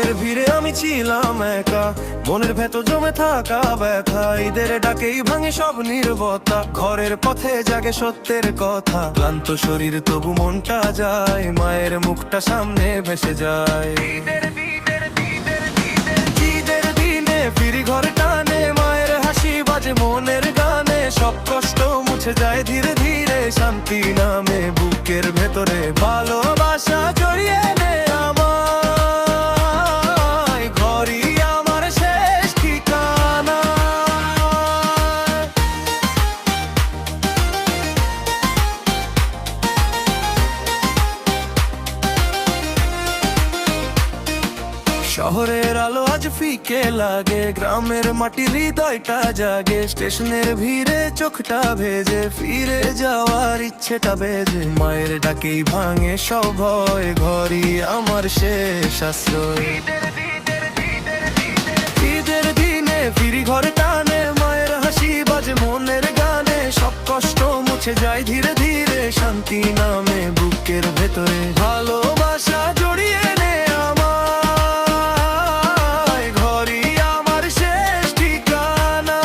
শহরের ভিড়ে আমি ছিলাম একা, মনের ভেতর জমে থাকা ব্যথা। ঈদের ডাকেই ভাঙে সব নীরবতা, ঘরের পথে জাগে সত্যের কথা। ক্লান্ত শরীর তবু মনটা যায়, মায়ের মুখটা সামনে ভেসে যায়। ঈদের দিনে ফিরি ঘরে টানে, মায়ের হাসি বাজে মনের গানে। সব কষ্ট মুছে যায় ধীরে ধীরে, শান্তি নামে বুকের ভেতরে। ভালোবাসা জড়িয়ে নে আমায়, ঘরই আমার শেষ ঠিকানা। শহরের আলো আজ ফিকে লাগে, গ্রামের মাটির হৃদয়টা জাগে। স্টেশনের ভিড়ে চোখটা ভেজে, ফিরে যাওয়ার ইচ্ছেটা বেজে। মায়ের ডাকেই ভাঙে সব ভয়, ঘরই আমার শেষ আশ্রয়। ঈদের দিনে ফিরি ঘরে টানে, মায়ের হাসি বাজে মনের গানে। সব কষ্ট মুছে যায় ধীরে ধীরে, শান্তি নামে বুকের ভেতরে। ভালোবাসা জড়িয়ে নে আমায়, ঘরই আমার শেষ ঠিকানা।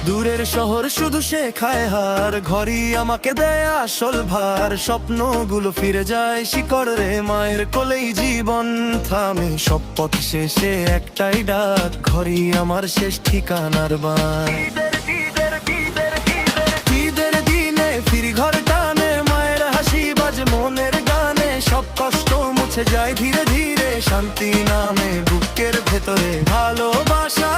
দূরের শহর শুধু শেখায় হার, ঘরই আমাকে দেয় আসল ভার। স্বপ্নগুলো ফিরে যায় শিকড় রে, মায়ের কোলেই জীবন থামে। সব পথ শেষে একটাই ডাক, ঘরই আমার শেষ ঠিকানার বান। ঈদের দিনে ফিরি ঘরে টানে, মায়ের হাসি বাজে মনের গানে। সব কষ্ট মুছে যায় ধীরে ধীরে, শান্তি নামে বুকের ভেতরে। ভালোবাসা